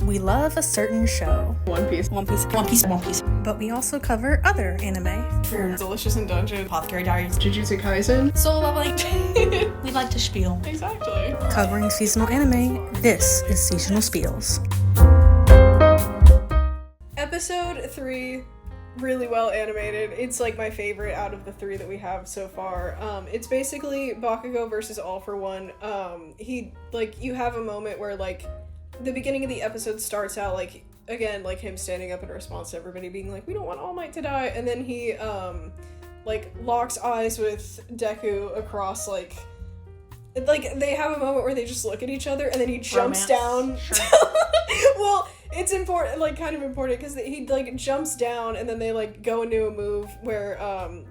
We love a certain show. One Piece. But we also cover other anime. Delicious in Dungeon. Apothecary Diaries. Jujutsu Kaisen. So lovely. We like to spiel. Exactly. Covering seasonal anime, this is Seasonal Spiels. Episode 3, really well animated. It's like my favorite out of the 3 that we have so far. It's basically Bakugo versus All for One. You have a moment where like the beginning of the episode starts out like again like him standing up in response to everybody being like, we don't want All Might to die, and then he locks eyes with Deku across like they have a moment where they just look at each other, and then he jumps down. Sure. Well, it's important, like kind of important, because he like jumps down, and then they like go into a move where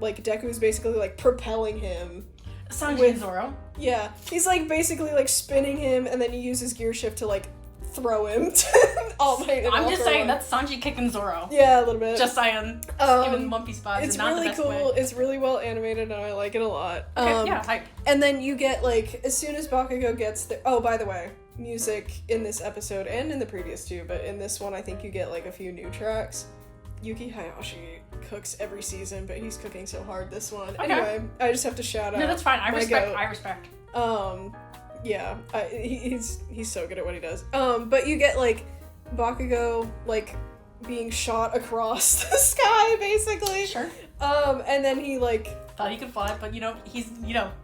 Deku's basically like propelling him. Sanji and Zoro. Yeah, he's like basically like spinning him, and then he uses gear shift to like throw him to All Might and I'm All just for saying One. that's Sanji kicking Zoro. Yeah, a little bit. Just saying. Just giving Lumpy spots. It's not really the best cool. Way. It's really well animated, and I like it a lot. Okay, yeah, hype. And then you get like as soon as Bakugo gets there. Oh, by the way, music in this episode and in the previous 2, but in this one I think you get like a few new tracks. Yuki Hayashi cooks every season, but he's cooking so hard this one. Okay. Anyway, I just have to shout out. No, that's fine. I my respect. goat. I respect. Yeah, he's so good at what he does. But you get like Bakugo like being shot across the sky basically. Sure. And then he like Thought he could fly, but he's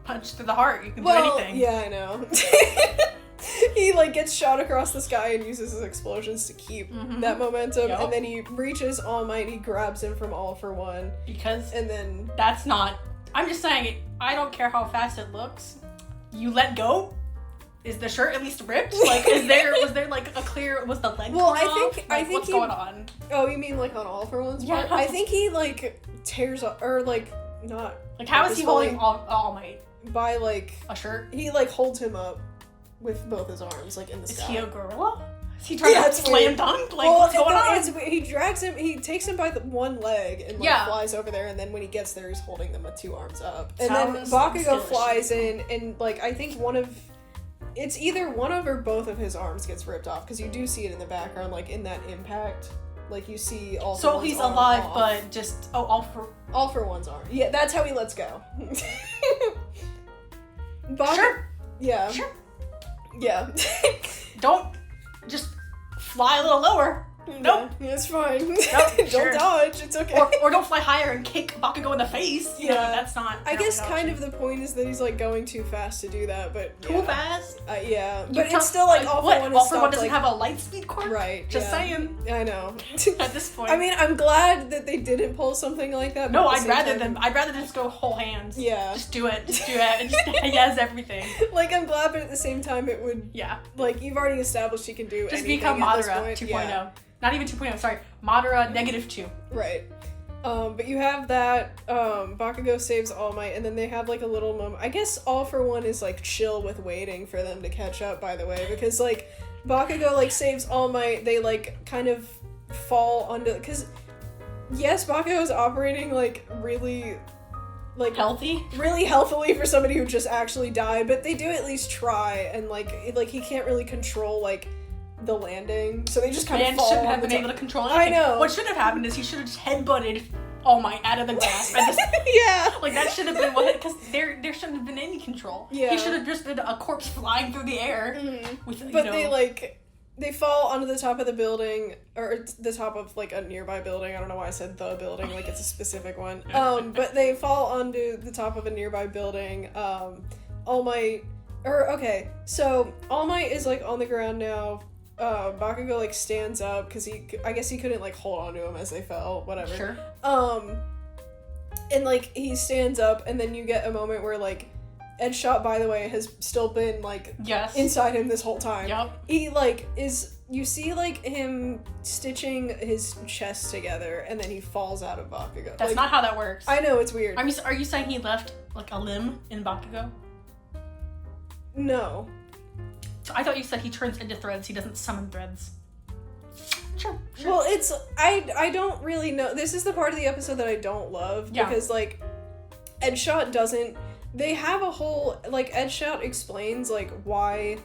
punched through the heart. You can do well, anything. yeah, I know. He like gets shot across the sky and uses his explosions to keep that momentum, Yep. and then he reaches All Might, he grabs him from All for One, Because and then that's not. I'm just saying. I don't care how fast it looks. You let go. Is the shirt at least ripped? Like, was there like a clear? Was the leg? Well, torn I think- off? Like, I think what's he- going on? oh, you mean like on All for One's part? Yeah. I think he like tears off, or like not Like, how is he holding All Might? by like A shirt? he like holds him up with both his arms like in the Is sky. he a gorilla? Is he trying Yeah, to it's slam weird. dunk? Like, Well, what's going on? it's weird. He drags him. He takes him by the one leg and like Yeah. flies over there. And then when he gets there, he's holding them with 2 arms up. And then Sounds Bakugo skillish. flies in, and like I think it's either one of or both of his arms gets ripped off, because you do see it in the background, like in that impact. Like you see all. So he's alive, but just All for One's arm. Yeah, that's how he lets go. Sure. Yeah. Sure. Yeah. Don't just fly a little lower. Nope. Yeah, it's fine. Nope, Don't sure. dodge. It's okay. Or don't fly higher and kick Bakugo in the face. You know, that's not. I guess an kind option. of the point is that he's like going too fast to do that, but Too fast. Yeah, You but tell- it's still like All for One is All for One stopped, doesn't like, have a light speed quirk. right. Just yeah. saying. I know. At this point. I mean, I'm glad that they didn't pull something like that. no, but at I'd the rather same time, I'd rather just go whole hands. Yeah. Just do it. Just do it. And just he has everything. Like I'm glad, but at the same time, it would Yeah. like you've already established he can do. Just anything become at this Madara point. 2.0. Yeah. Not even 2.0. Sorry, Madara -2. Right. But you have that, Bakugo saves All Might, and then they have, like, a little moment. I guess All for One is, like, chill with waiting for them to catch up, by the way, because, like, Bakugo, like, saves All Might, they, like, kind of fall under, because, yes, Bakugo is operating, like, really, like, Healthy. really healthily for somebody who just actually died, but they do at least try, and, like, he can't really control, like, the landing, so they just kind of Man fall shouldn't on have the been top. able to control I anything. know. What should have happened is he should have just headbutted All Might out of the grasp. And just, Yeah. like, that should have been what, because there shouldn't have been any control. Yeah. He should have just been a corpse flying through the air. With, But they fall onto the top of the building, or the top of, like, a nearby building. I don't know why I said the building, like it's a specific one. But they fall onto the top of a nearby building. All Might, so All Might is, like, on the ground now. Bakugo, like, stands up, because I guess he couldn't, like, hold on to him as they fell, whatever. Sure. And, like, he stands up, and then you get a moment where, like, Edshot, by the way, has still been, like, Yes. inside him this whole time. Yup. He, like, you see, like, him stitching his chest together, and then he falls out of Bakugo. That's like, not how that works. I know, it's weird. Are you saying he left, like, a limb in Bakugo? No. So I thought you said he turns into threads. He doesn't summon threads. Sure. Well, it's, I don't really know. This is the part of the episode that I don't love, Yeah. because, like, Edshot doesn't, they have a whole, like, Edshot explains, like, why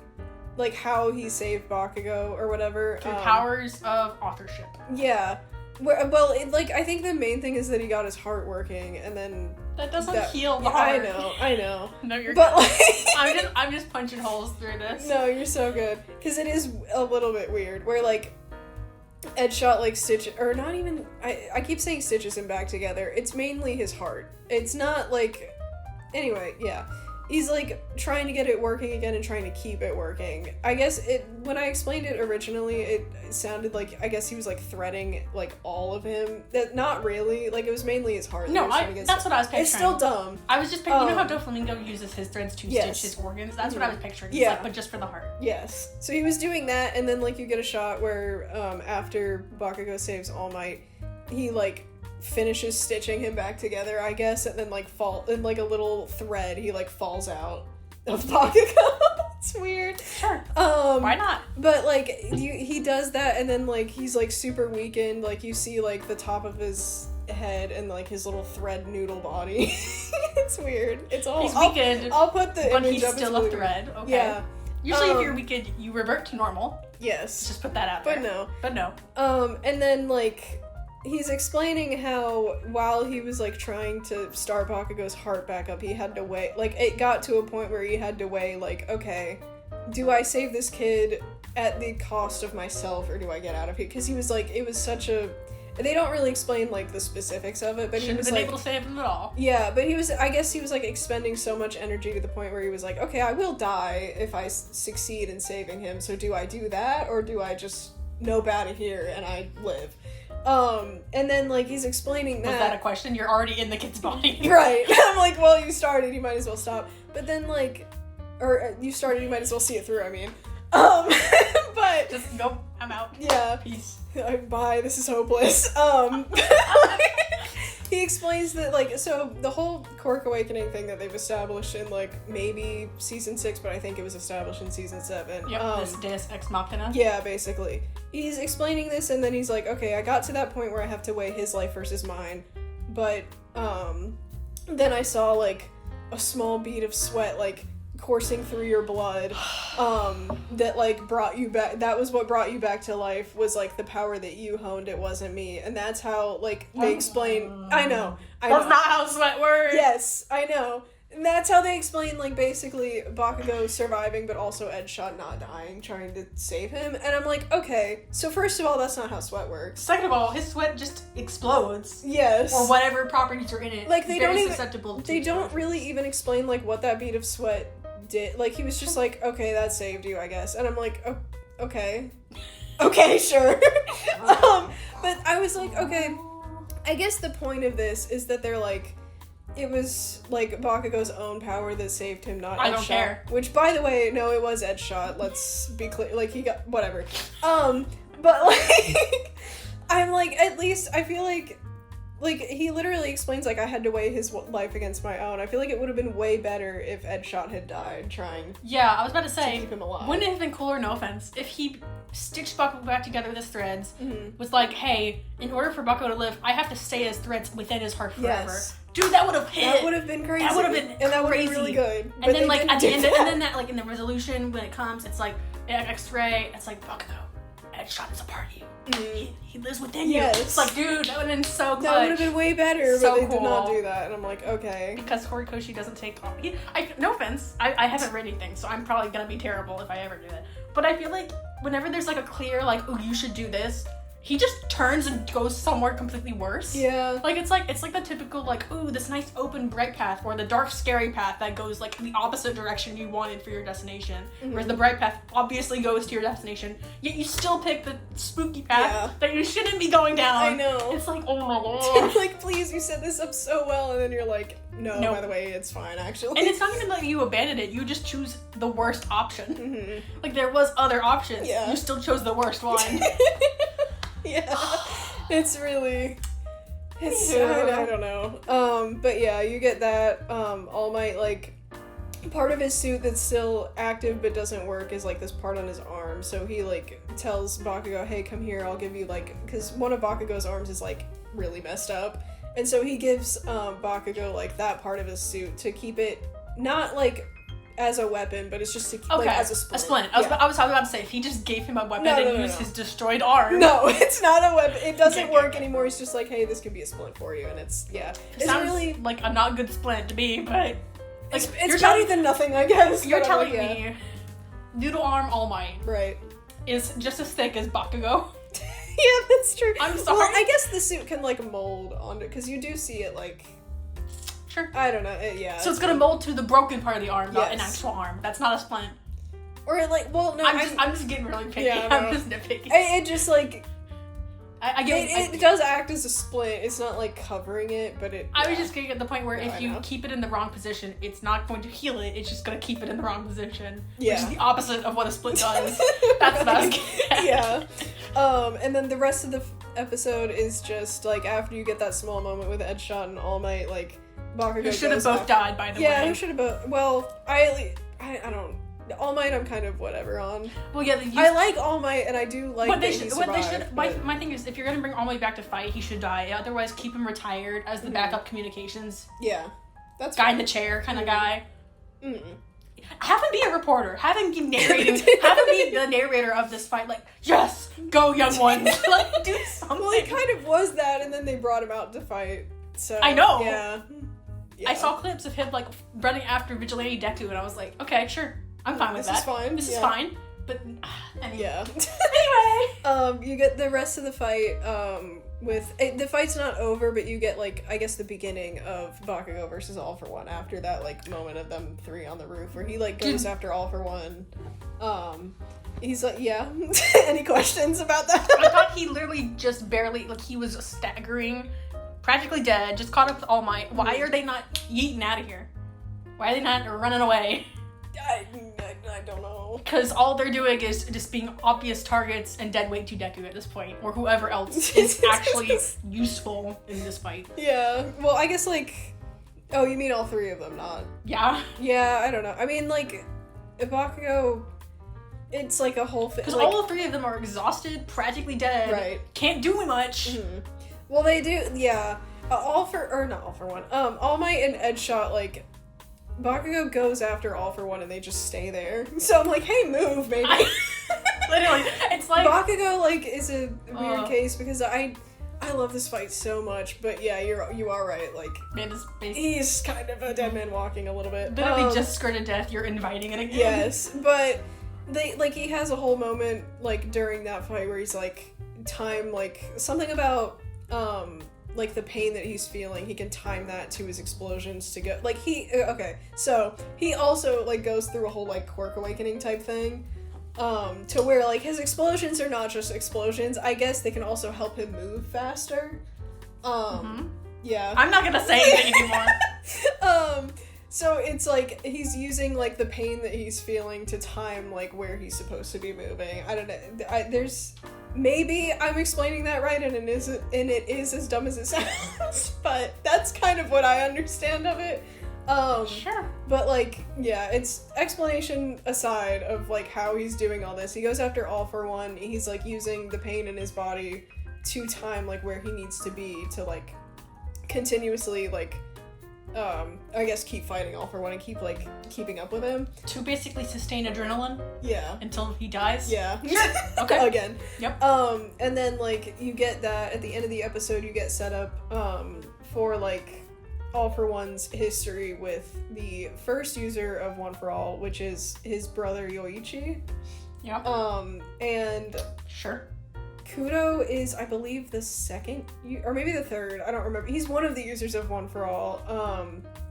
like how he saved Bakugo or whatever. Through powers of authorship. Yeah. Well, I think the main thing is that he got his heart working, and then that doesn't heal the heart. I know. No, you're but good. I'm just punching holes through this. No, you're so good. Because it is a little bit weird, where, like, Edshot, like, or not even, I keep saying stitches him back together. It's mainly his heart. It's not, like, anyway, yeah. He's, like, trying to get it working again and trying to keep it working. I guess when I explained it originally, it sounded like, I guess he was, like, threading, like, all of him. Not really. Like, it was mainly his heart. No, that's what I was picturing. It's still dumb. I was just picturing, you know how Doflamingo uses his threads to stitch his organs? That's what I was picturing. It's like, but just for the heart. Yes. So he was doing that, and then, like, you get a shot where, after Bakugo saves All Might, he, like, finishes stitching him back together, I guess, and then, like, in, like, a little thread, he, like, falls out of Bakugo. It's weird. Sure. Why not? But, like, he does that, and then, like, he's, like, super weakened. Like, you see, like, the top of his head and, like, his little thread noodle body. It's weird. It's all... He's weakened. I'll put the but image he's still a thread. Okay. Yeah. Usually if you're weakened, you revert to normal. Yes. Just put that out there. But no. And then, like... He's explaining how while he was, like, trying to start Bakugo's heart back up, he had to weigh, like, it got to a point where he had to weigh, like, okay, do I save this kid at the cost of myself, or do I get out of here? Because he was, like, it was such a, they don't really explain, like, the specifics of it, but he was, been like, able to save him at all. Yeah, but I guess he was, like, expending so much energy to the point where he was like, okay, I will die if I succeed in saving him, so do I do that, or do I just nope out of here and I live? And then, like, he's explaining that... Was that a question? You're already in the kid's body. Right. I'm like, well, you started, you might as well stop. But then, like... Or, you started, you might as well see it through, I mean. But... Just, nope, I'm out. Yeah. Peace. Bye, this is hopeless. He explains that, like, so the whole Quirk Awakening thing that they've established in, like, maybe season 6, but I think it was established in season 7. Yep, this Deus Ex Machina. Yeah, basically. He's explaining this, and then he's like, okay, I got to that point where I have to weigh his life versus mine, but, then I saw, like, a small bead of sweat, like, coursing through your blood, that, like, brought you back, that was what brought you back to life, was, like, the power that you honed, it wasn't me, and that's how, like, they explain, I know. That's not how sweat works! Yes, I know. And that's how they explain, like, basically Bakugo surviving, but also Edshot not dying, trying to save him. And I'm like, okay, so first of all, that's not how sweat works. Second of all, his sweat just explodes. Yes. Or whatever properties are in it. Like, they don't even, susceptible to they don't really even explain, like, what that bead of sweat did. Like, he was just like, okay, that saved you, I guess. And I'm like, oh, okay. Okay, sure. But I was like, okay, I guess the point of this is that they're like, it was, like, Bakugo's own power that saved him, not Edshot. I don't care. Which, by the way, no, it was Edshot. Let's be clear. Like, he got... Whatever. But, like... I'm, like, at least, I feel like... Like, he literally explains, like, I had to weigh his life against my own. I feel like it would have been way better if Edshot had died trying... Yeah, I was about to say... to keep him alive. Wouldn't it have been cooler, no offense, if he stitched Bakugo back together with his threads, was like, hey, in order for Bakugo to live, I have to stay as threads within his heart forever. Yes. Dude, that would have hit. That would have been crazy. That would have been and that would crazy. have been really good. And then, like, at the end, and then that, like, in the resolution, when it comes, it's like, X-ray, it's like, Bakugo, Edshot is a part of you. He lives within you. It's like, dude, that would have been so clutch. That would have been way better, so but they cool. did not do that. And I'm like, okay. Because Horikoshi doesn't take off. No offense, I haven't read anything, so I'm probably gonna be terrible if I ever do that. But I feel like whenever there's like a clear, like, oh, you should do this, he just turns and goes somewhere completely worse. Yeah. Like, it's like the typical, like, ooh, this nice open bright path, or the dark scary path that goes, like, the opposite direction you wanted for your destination. Whereas the bright path obviously goes to your destination, yet you still pick the spooky path that you shouldn't be going down. I know. It's like, oh my god. Like, please, you set this up so well, and then you're like, no, by the way, it's fine, actually. And it's not even like you abandoned it, you just choose the worst option. Like, there was other options. Yeah. You still chose the worst one. Yeah, it's really, I don't know. But yeah, you get that, All Might, like, part of his suit that's still active but doesn't work is, like, this part on his arm, so he, like, tells Bakugo, hey, come here, I'll give you, like, because one of Bakugo's arms is, like, really messed up, and so he gives, Bakugo, like, that part of his suit to keep it, not, like, as a weapon, but it's just Okay. like as a splint. A splint. I was about to say, if he just gave him a weapon No, and no, used no. his destroyed arm. No, it's not a weapon. It doesn't Okay, work okay. anymore. It's just like, hey, this can be a splint for you, and it's It sounds really like a not good splint to me, but it's you're better than nothing, I guess. You're but I'm telling like, yeah. me Noodle Arm All Might Right. is just as thick as Bakugo. Yeah, that's true. I'm sorry. Well, I guess the suit can like mold onto, because you do see it like, Sure. I don't know, yeah. So it's gonna mold to the broken part of the arm, not an Yes. actual arm. That's not a splint. Or like, well, no, I'm just getting really picky. Yeah, I'm no. just nitpicky. it just like, I get it does act as a splint. It's not like covering it, but it. I was yeah. just getting at the point where No, if I you know. keep it in the wrong position, it's not going to heal it. It's just going to keep it in the wrong position, which Yeah. is the opposite of what a split does. That's what I was getting at. Yeah. And then the rest of the episode is just like after you get that small moment with Edgeshot and All Might, like Bakugo Who should have goes both after- died, by the Yeah, way. who should have both? Well, I don't. All Might, I'm kind of whatever on. Well, yeah, I like All Might, and I do like what that they he should, what they survived, should. but- My thing is, if you're gonna bring All Might back to fight, he should die. Otherwise, keep him retired as Mm-hmm. the backup communications Yeah, that's guy in fine. the chair kind of Mm-hmm. guy. Mm-mm. Have him be a reporter. Have him be narrating. Have him be the narrator of this fight. Like, yes, go young ones. Like, do something. Well, he kind of was that, and then they brought him out to fight. So I know. Yeah. I saw clips of him like running after Vigilante Deku, and I was like, okay, sure, I'm fine with This that. is fine, This is yeah. fine. But anyway. Yeah. Anyway. You get the rest of the fight with the fight's not over, but you get like I guess the beginning of Bakugo versus All for One after that like moment of them three on the roof where he like goes after All for One. He's like, yeah. Any questions about that? I thought he literally just barely like he was staggering, practically dead, just caught up with All Might. Why are they not yeeting out of here? Why are they not running away? I don't know. Because all they're doing is just being obvious targets and dead weight to Deku at this point, or whoever else is actually useful in this fight. Yeah. Well, I guess like. Oh, you mean all three of them, not? Yeah. Yeah, I don't know. I mean, like, Bakugo, it's like a whole thing. Because Like, all three of them are exhausted, practically dead, Right. can't do much. Mhm. Well, they do, yeah. Not All for One. All Might and Edgeshot, like, Bakugo goes after All for One and they just stay there. So I'm like, hey, move, baby. Literally, it's like Bakugo, like, is a weird Uh. case because I love this fight so much, but yeah, you are right, like, man is basically he's kind of a dead man walking a little bit. literally just skirted death. You're inviting it again. Yes, but he has a whole moment like during that fight where he's like something about like the pain that he's feeling, he can time that to his explosions to go like so he also like goes through a whole like quirk awakening type thing to where like his explosions are not just explosions. I guess they can also help him move faster. Yeah. I'm not gonna say anything anymore. So it's like he's using like the pain that he's feeling to time like where he's supposed to be moving. I don't know. There's maybe I'm explaining that right, and it is as dumb as it sounds, but that's kind of what I understand of it. Sure. But like, yeah, it's explanation aside of like how he's doing all this. He goes after All for One. He's like using the pain in his body to time like where he needs to be to like continuously like I guess keep fighting All for One and keep like keeping up with him. To basically sustain adrenaline Yeah. until he dies. Yeah. Okay. Again. Yep. And then like you get that at the end of the episode you get set up for like All for One's history with the first user of One for All, which is his brother Yoichi. Yep. And Sure. Kudo is, I believe, the second, or maybe the third, I don't remember. He's one of the users of One for All.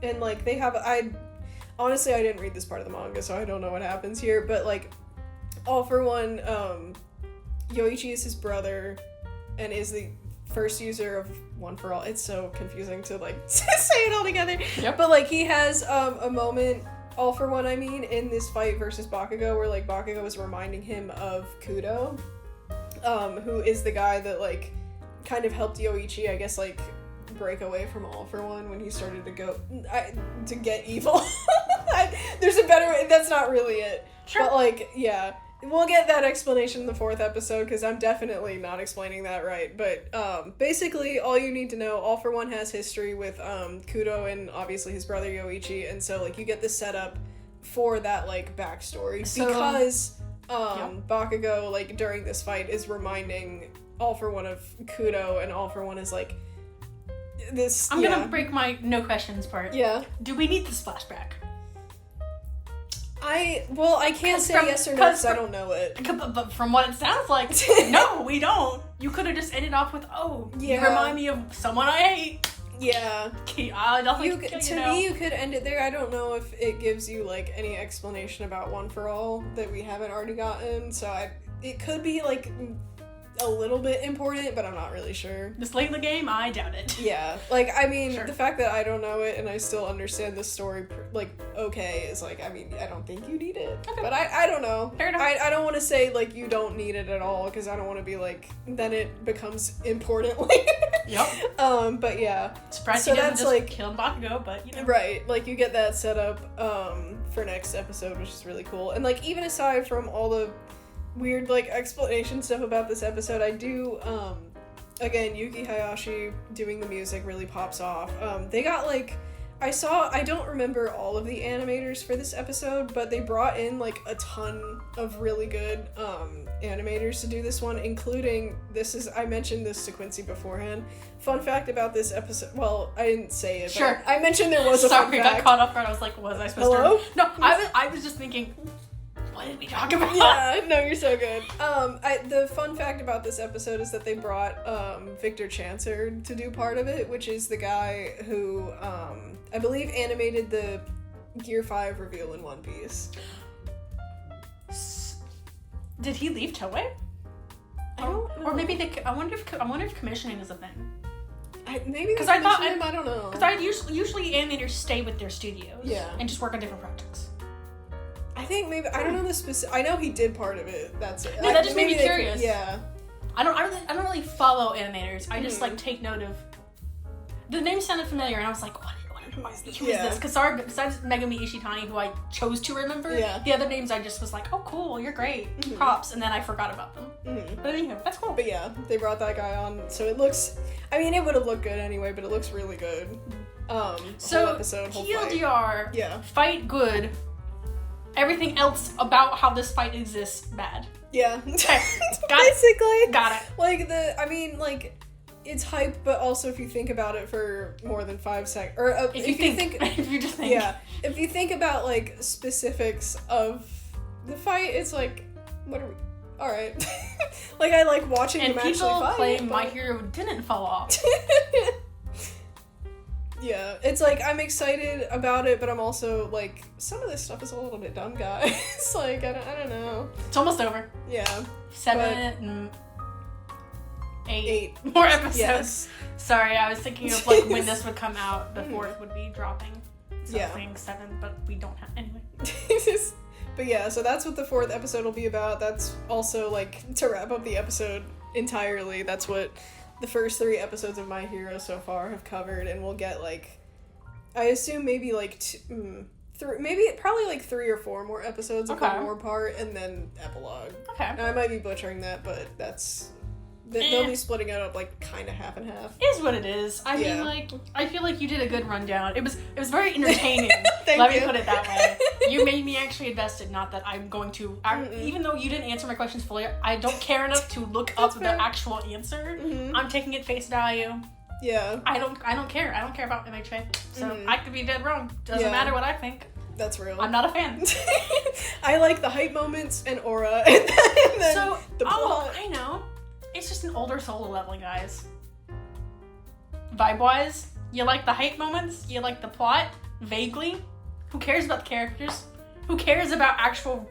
And, like, they have, honestly, I didn't read this part of the manga, so I don't know what happens here, but, like, All for One, Yoichi is his brother, and is the first user of One for All. It's so confusing to, like, say it all together. Yep. But, like, he has, a moment, All for One, I mean, in this fight versus Bakugo, where, like, Bakugo is reminding him of Kudo. Who is the guy that, like, kind of helped Yoichi, I guess, like, break away from All for One when he started to get evil. There's a better way, that's not really it. Sure. But, like, yeah. We'll get that explanation in the 4th episode, because I'm definitely not explaining that right. But, basically, all you need to know, All for One has history with, Kudo and, obviously, his brother Yoichi, and so, like, you get this setup for that, like, backstory. So, because, Bakugo, like, during this fight is reminding All For One of Kudo, and All For One is, like, this... I'm gonna break my no questions part. Yeah. Do we need this flashback? I can't say yes or no because I don't know it. But from what it sounds like, no, we don't. You could have just ended off with, you remind me of someone I hate. Yeah. To me, you could end it there. I don't know if it gives you, like, any explanation about One For All that we haven't already gotten, so it could be, like, a little bit important, but I'm not really sure. This late in the game, I doubt it. Yeah. Like, I mean, the fact that I don't know it and I still understand the story, like, okay, is like, I mean, I don't think you need it. Okay. But I don't know. Fair enough. I don't want to say, like, you don't need it at all, because I don't want to be like, then it becomes important later. Yep. But yeah. Surprised he doesn't just like, kill Bakugo, but, you know. Right. Like, you get that set up, for next episode, which is really cool. And, like, even aside from all the weird, like, explanation stuff about this episode, I do, again, Yuki Hayashi doing the music really pops off. They got, like, I don't remember all of the animators for this episode, but they brought in, like, a ton of really good, animators to do this one, including, I mentioned this to Quincy beforehand. Fun fact about this episode, well, I didn't say it, but I mentioned there was a fun fact. Sorry, got caught off guard. I was like, was I supposed Hello? to? No, I was just thinking, what did we talk about? Yeah, no, you're so good. The fun fact about this episode is that they brought Victor Chancer to do part of it, which is the guy who I believe animated the Gear 5 reveal in One Piece. Did he leave Toei? I don't know. Or maybe I wonder if commissioning is a thing. Maybe because I thought I don't know. Because usually animators stay with their studios, and just work on different projects. I think maybe I don't know the specific. I know he did part of it. That's it. No, that just made me curious. Yeah. I don't really follow animators. I just like take note of. The name sounded familiar, and I was like, who is this? Because besides Megumi Ishitani, who I chose to remember, the other names I just was like, oh cool, you're great, props, and then I forgot about them. But anyway, that's cool. But yeah, they brought that guy on, so it looks. I mean, it would have looked good anyway, but it looks really good. So whole episode, whole TLDR, fight good. Everything else about how this fight exists, bad. Yeah. Basically. Got it. Like, it's hype, but also if you think about it for more than 5 seconds, or if you just think. Yeah. If you think about, like, specifics of the fight, it's like, what are we... Alright. Like, I like watching them actually fight. And people claim My Hero didn't fall off. Yeah, it's like, I'm excited about it, but I'm also, like, some of this stuff is a little bit dumb, guys. Like, I don't know. It's almost over. Yeah. 8 more episodes. Yes. Sorry, I was thinking of, like, when this would come out, the 4th would be dropping. So I'm saying 7, but we don't have, anyway. But yeah, so that's what the 4th episode will be about. That's also, like, to wrap up the episode entirely, that's what the first 3 episodes of My Hero so far have covered, and we'll get, like, I assume maybe, like, probably, like, 3 or 4 more episodes of the war part, and then epilogue. Okay. Now, I might be butchering that, but they'll be splitting it up, like, kind of half and half. Is what it is. I mean, like, I feel like you did a good rundown. It was very entertaining. Let me put it that way. You made me actually invested, not that I'm going to, even though you didn't answer my questions fully, I don't care enough to look up the actual answer. I'm taking it face value. Yeah. I don't care. I don't care about MHA. So I could be dead wrong. Doesn't matter what I think. That's real. I'm not a fan. I like the hype moments and aura, and then so, the plot. I know. It's just an older solo leveling, guys. Vibe-wise, you like the hype moments, you like the plot, vaguely. Who cares about the characters? Who cares about actual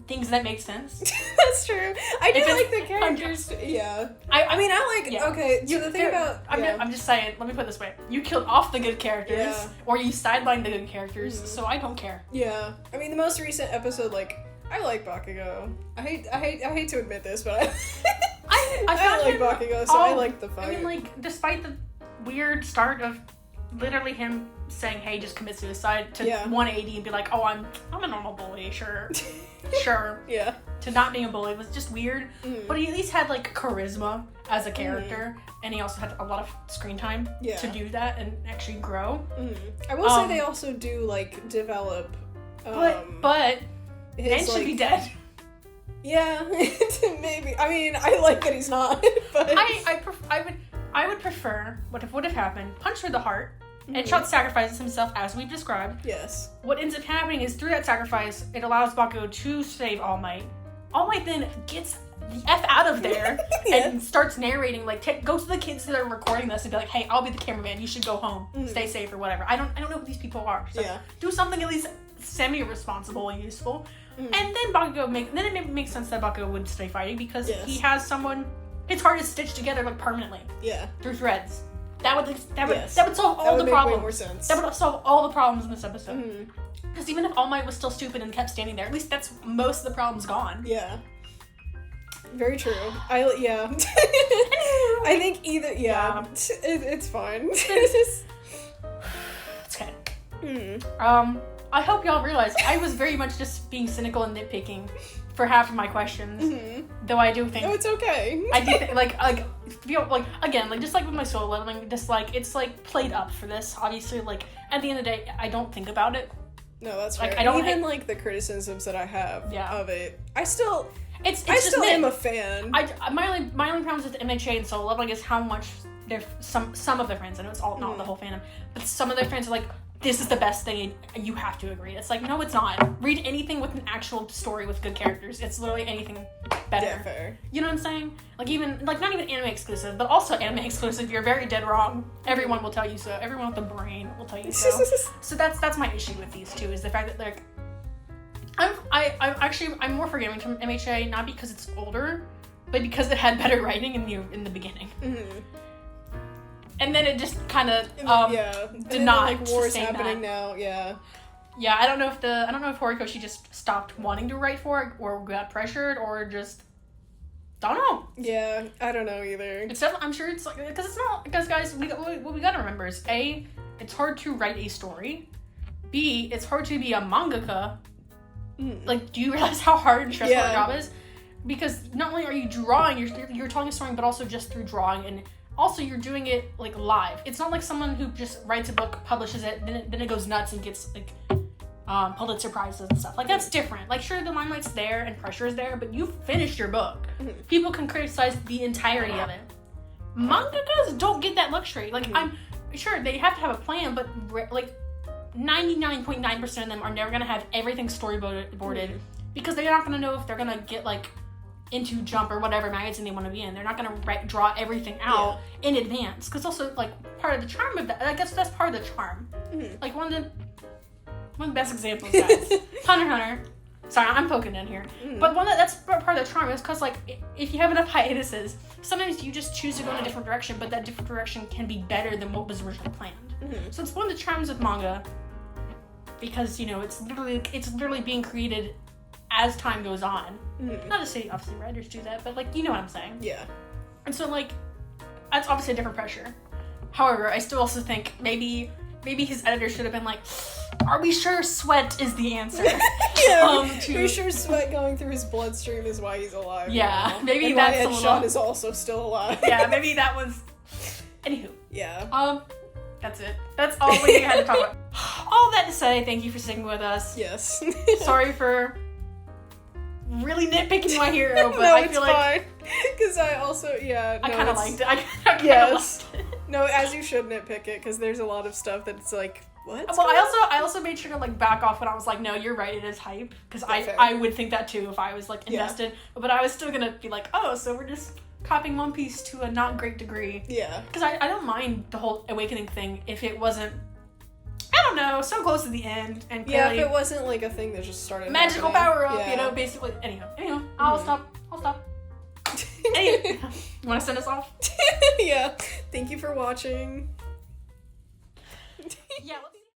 things that make sense? That's true. I do like the characters. Yeah. I mean, I like, okay, so the thing about... I'm just saying, let me put it this way. You killed off the good characters, or you sidelined the good characters, so I don't care. Yeah. I mean, the most recent episode, like, I like Bakugo. I hate to admit this, but I like Bakugo, so I like the fight. I mean, like, despite the weird start of literally him saying, hey, just commit suicide, to 180 and be like, oh, I'm a normal bully, sure. Sure. Yeah. To not being a bully was just weird, but he at least had, like, charisma as a character, and he also had a lot of screen time to do that and actually grow. I will say they also do, like, develop But Dan should be dead. Yeah, maybe. I mean, I like that he's not, but I would prefer what would have happened. Punch through the heart. And Shot sacrifices himself as we've described. Yes. What ends up happening is through that sacrifice, it allows Bakugo to save All Might. All Might then gets the F out of there and starts narrating, like, go to the kids that are recording this and be like, hey, I'll be the cameraman, you should go home, stay safe or whatever. I don't know who these people are. So do something at least semi-responsible and useful. And then it makes sense that Bakugo would stay fighting because he has someone, his heart is stitched together like permanently. Yeah. Through threads. That would solve all the problems. Make way more sense. That would solve all the problems in this episode. Because even if All Might was still stupid and kept standing there, at least that's most of the problems gone. Yeah. Very true. I think either. Yeah. It's fine. It's okay. I hope y'all realize I was very much just being cynical and nitpicking for half of my questions. Though I do think. No, it's okay. I do think, like again, like just like with my solo leveling, just like it's like played up for this. Obviously, like at the end of the day, I don't think about it. No, that's fair. Even like the criticisms that I have of it, I still am a fan. My only problems with MHA and solo leveling is how much some of their fans, I know it's all not the whole fandom, but some of their fans are like, this is the best thing and you have to agree. It's like, no, it's not. Read anything with an actual story with good characters. It's literally anything better. Yeah, fair. You know what I'm saying? Like even, like not even anime exclusive, but also anime exclusive. You're very dead wrong. Everyone will tell you so. Everyone with a brain will tell you so. So that's my issue with these two, is the fact that like, I'm more forgiving to MHA, not because it's older, but because it had better writing in the beginning. And then it just kind of did not like war's happening now. Yeah, I don't know if Horikoshi just stopped wanting to write for it or got pressured or just don't know. Yeah, I don't know either. It's definitely, I'm sure it's like, because guys, what we gotta remember is A, it's hard to write a story. B, it's hard to be a mangaka. Like, do you realize how hard and stressful the job is? Because not only are you drawing, you're telling a story, but also just through drawing, and also you're doing it like live. It's not like someone who just writes a book, publishes it, then it goes nuts and gets like Pulitzer prizes and stuff. Like that's different. Like sure, the limelight's there and pressure is there, but you finished your book. People can criticize the entirety of it. Mangakas don't get that luxury. Like I'm sure they have to have a plan, but like 99.9% of them are never gonna have everything storyboarded because they're not gonna know if they're gonna get like into Jump or whatever magazine they want to be in. They're not gonna draw everything out in advance, because also like part of the charm of that, I guess that's part of the charm. Like one of the best examples, guys, Hunter x Hunter. Sorry, I'm poking in here, but that's part of the charm is because like if you have enough hiatuses, sometimes you just choose to go in a different direction, but that different direction can be better than what was originally planned. So it's one of the charms of manga, because you know it's literally being created as time goes on. Not to say obviously writers do that, but like you know what I'm saying. Yeah. And so like that's obviously a different pressure. However, I still also think maybe his editor should have been like, are we sure sweat is the answer? Are we sure sweat going through his bloodstream is why he's alive? Yeah, now? Maybe and that's why Headshot is also still alive. Yeah, maybe that was. Anywho. Yeah. That's it. That's all we had to talk about. All that to say, thank you for sticking with us. Yes. Sorry for really nitpicking my hero, but no, I feel like because I also I kind of liked it. I kind of liked it. No, as you should nitpick it, because there's a lot of stuff that's like, what? Well, I also made sure to like back off when I was like, no, you're right, it is hype, because I would think that too if I was like invested, but I was still gonna be like, oh, so we're just copying One Piece to a not great degree. Yeah. Because I don't mind the whole awakening thing if it wasn't, I don't know, so close to the end, and clearly, if it wasn't like a thing that just started magical power up, you know, basically. Anyhow, I'll stop. Anyway, you want to send us off? Yeah. Thank you for watching. Yeah.